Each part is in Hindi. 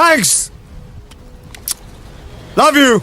Thanks, love you.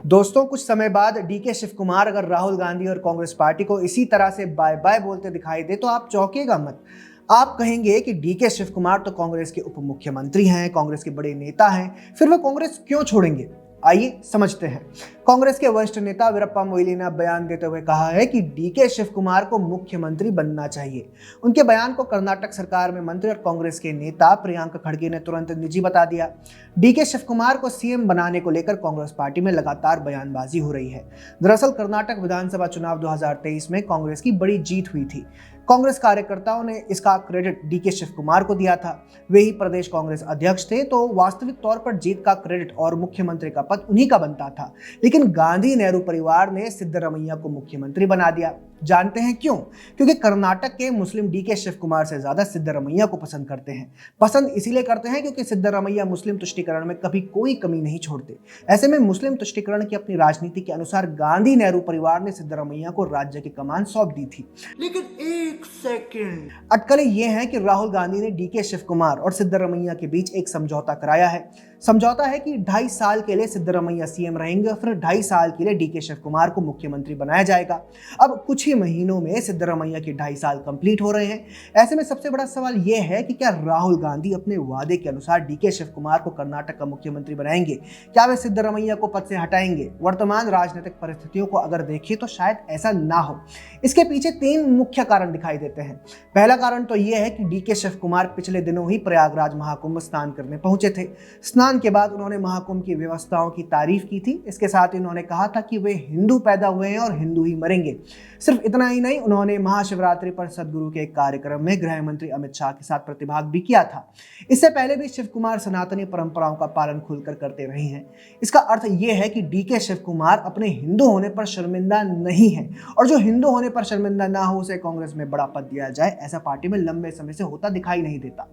दोस्तों, कुछ समय बाद डीके शिव कुमार अगर राहुल गांधी और कांग्रेस पार्टी को इसी तरह से बाय बाय बोलते दिखाई दे तो आप चौंकिएगा मत। आप कहेंगे कि डीके शिव कुमार तो कांग्रेस के उप मुख्यमंत्री हैं, कांग्रेस के बड़े नेता हैं, फिर वो कांग्रेस क्यों छोड़ेंगे? आइए समझते हैं। कांग्रेस के वरिष्ठ नेता वीरप्पा मोइली ने बयान देते हुए कहा है कि डीके शिव कुमार को मुख्यमंत्री बनना चाहिए। उनके बयान को कर्नाटक सरकार में मंत्री और कांग्रेस के नेता प्रियंका खड़गे ने तुरंत निजी बता दिया। डीके शिव कुमार को सीएम बनाने को लेकर कांग्रेस पार्टी में लगातार बयानबाजी हो रही है। दरअसल कर्नाटक विधानसभा चुनाव 2023 में कांग्रेस की बड़ी जीत हुई थी। कांग्रेस कार्यकर्ताओं ने इसका क्रेडिट डीके शिव कुमार को दिया था। वे ही प्रदेश कांग्रेस अध्यक्ष थे, तो वास्तविक तौर पर जीत का क्रेडिट और मुख्यमंत्री का पद उन्हीं का बनता था। लेकिन गांधी नेहरू परिवार ने सिद्धरमैया को मुख्यमंत्री बना दिया। जानते हैं क्यों? क्योंकि कर्नाटक के मुस्लिम डीके शिव कुमार से ज्यादा सिद्धरमैया को पसंद करते हैं। पसंद इसीलिए करते हैं क्योंकि सिद्धरमैया मुस्लिम तुष्टीकरण में कभी कोई कमी नहीं छोड़ते। ऐसे में मुस्लिम तुष्टीकरण की अपनी राजनीति के अनुसार गांधी नेहरू परिवार ने सिद्धरमैया को राज्य की कमान सौंप दी थी। लेकिन एक सेकंड, अटकलें ये हैं कि राहुल गांधी ने डीके शिव कुमार और सिद्धरमैया के बीच एक समझौता कराया है। समझौता है कि 2.5 साल के लिए सिद्धरमैया सीएम रहेंगे, फिर 2.5 साल के लिए डीके शिव कुमार को मुख्यमंत्री बनाया जाएगा। अब कुछ ही महीनों में सिद्धरमैया के 2.5 साल कंप्लीट हो रहे हैं। ऐसे में सबसे बड़ा सवाल यह है कि क्या राहुल गांधी अपने वादे के अनुसार डीके शिव कुमार को कर्नाटक का मुख्यमंत्री बनाएंगे? क्या वे सिद्धरमैया को पद से हटाएंगे? वर्तमान राजनीतिक परिस्थितियों को अगर देखें तो शायद ऐसा ना हो। इसके पीछे 3 मुख्य कारण दिखाई देते हैं। पहला कारण तो यह है कि डीके शिव कुमार पिछले दिनों ही प्रयागराज महाकुंभ स्नान करने पहुंचे थे। स्नान के बाद उन्होंने महाकुंभ की व्यवस्थाओं की तारीफ की थी। इसके साथ ही उन्होंने कहा था कि वे हिंदू पैदा हुए हैं और हिंदू ही मरेंगे। सिर्फ इतना ही नहीं, उन्होंने महाशिवरात्रि पर सदगुरु के एक कार्यक्रम में गृह मंत्री अमित शाह के साथ प्रतिभाग भी किया था। इससे पहले भी शिव कुमार सनातनी परंपराओं का पालन खुलकर करते रहे हैं। इसका अर्थ यह है कि डीके शिव कुमार अपने हिंदू होने पर शर्मिंदा नहीं है, और जो हिंदू होने पर शर्मिंदा ना हो उसे कांग्रेस में बड़ा पद दिया जाए, ऐसा पार्टी में लंबे समय से होता दिखाई नहीं देता।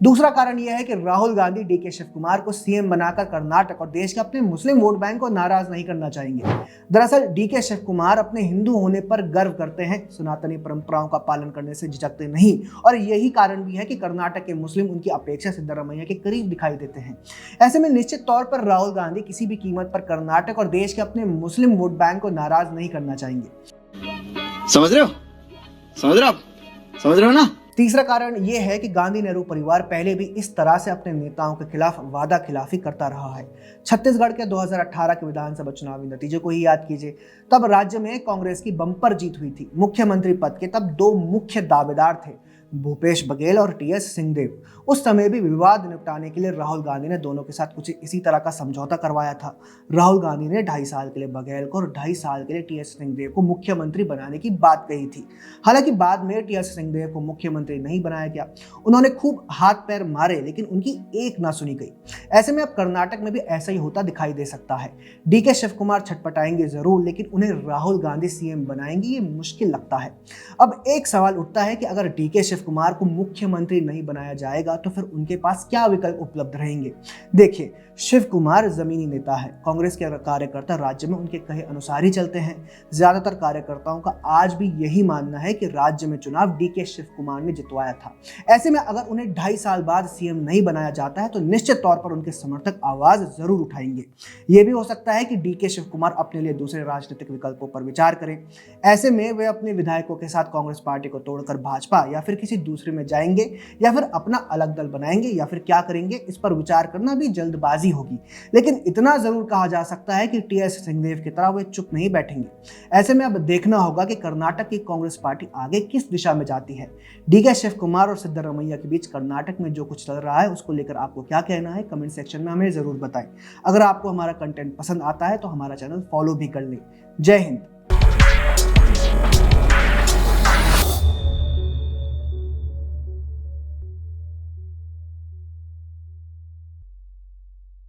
दूसरा कारण यह है कि राहुल गांधी डीके शिव कुमार को सीएम बनाकर कर्नाटक और देश के अपने मुस्लिम वोट बैंक को नाराज नहीं करना चाहेंगे। दरअसल डीके शिव कुमार अपने हिंदू होने पर गर्व करते हैं, सनातनी परंपराओं का पालन करने से झिझकते नहीं, और यही कारण भी है कि कर्नाटक के मुस्लिम उनकी अपेक्षा सिद्धरमैया के करीब दिखाई देते हैं। ऐसे में निश्चित तौर पर राहुल गांधी किसी भी कीमत पर कर्नाटक और देश के अपने मुस्लिम वोट बैंक को नाराज नहीं करना चाहेंगे। समझ रहे हो? समझ रहे हो ना? तीसरा कारण यह है कि गांधी नेहरू परिवार पहले भी इस तरह से अपने नेताओं के खिलाफ वादा खिलाफी करता रहा है। छत्तीसगढ़ के 2018 के विधानसभा चुनावी नतीजे को ही याद कीजिए। तब राज्य में कांग्रेस की बम्पर जीत हुई थी। मुख्यमंत्री पद के तब 2 मुख्य दावेदार थे, भूपेश बघेल और टीएस सिंहदेव। उस समय भी विवाद निपटाने के लिए राहुल गांधी ने दोनों के साथ कुछ इसी तरह का समझौता करवाया था। राहुल गांधी ने 2.5 साल के लिए बघेल को और 2.5 साल के लिए टीएस सिंहदेव को मुख्यमंत्री बनाने की बात कही थी। हालांकि बाद में टीएस सिंहदेव को मुख्यमंत्री नहीं बनाया गया। उन्होंने खूब हाथ पैर मारे, लेकिन उनकी एक ना सुनी गई। ऐसे में अब कर्नाटक में भी ऐसा ही होता दिखाई दे सकता है। डीके शिव कुमार छटपटाएंगे जरूर, लेकिन उन्हें राहुल गांधी सीएम बनाएंगे ये मुश्किल लगता है। अब एक सवाल उठता है कि अगर डीके शिव कुमार को मुख्यमंत्री नहीं बनाया जाएगा तो फिर उनके पास क्या विकल्प उपलब्ध रहेंगे? देखिए, शिव कुमार जमीनी नेता है। कांग्रेस के कार्यकर्ता राज्य में उनके कहे अनुसार ही चलते हैं। ज्यादातर कार्यकर्ताओं का आज भी यही मानना है कि राज्य में चुनाव डीके शिव कुमार ने जितवाया था। ऐसे में अगर उन्हें 2.5 साल बाद सीएम नहीं बनाया जाता है तो निश्चित तौर पर उनके समर्थक आवाज जरूर उठाएंगे। यह भी हो सकता है कि डीके शिव कुमार अपने लिए दूसरे राजनीतिक विकल्पों पर विचार करें। ऐसे में वे अपने विधायकों के साथ कांग्रेस पार्टी को तोड़कर भाजपा या फिर किसी दूसरे में जाएंगे, या फिर अपना अलग दल बनाएंगे, या फिर क्या करेंगे, इस पर विचार करना भी जल्दबाजी होगी। लेकिन इतना जरूर कहा जा सकता है कि टीएस सिंहदेव की तरह वे चुप नहीं बैठेंगे। ऐसे में अब देखना होगा कि कर्नाटक की कांग्रेस पार्टी आगे किस दिशा में जाती है। डीके शिव कुमार और सिद्धरमैया के बीच कर्नाटक में जो कुछ चल रहा है उसको लेकर आपको क्या कहना है, कमेंट सेक्शन में हमें जरूर बताएं। अगर आपको हमारा कंटेंट पसंद आता है तो हमारा चैनल फॉलो भी कर लें। जय हिंद।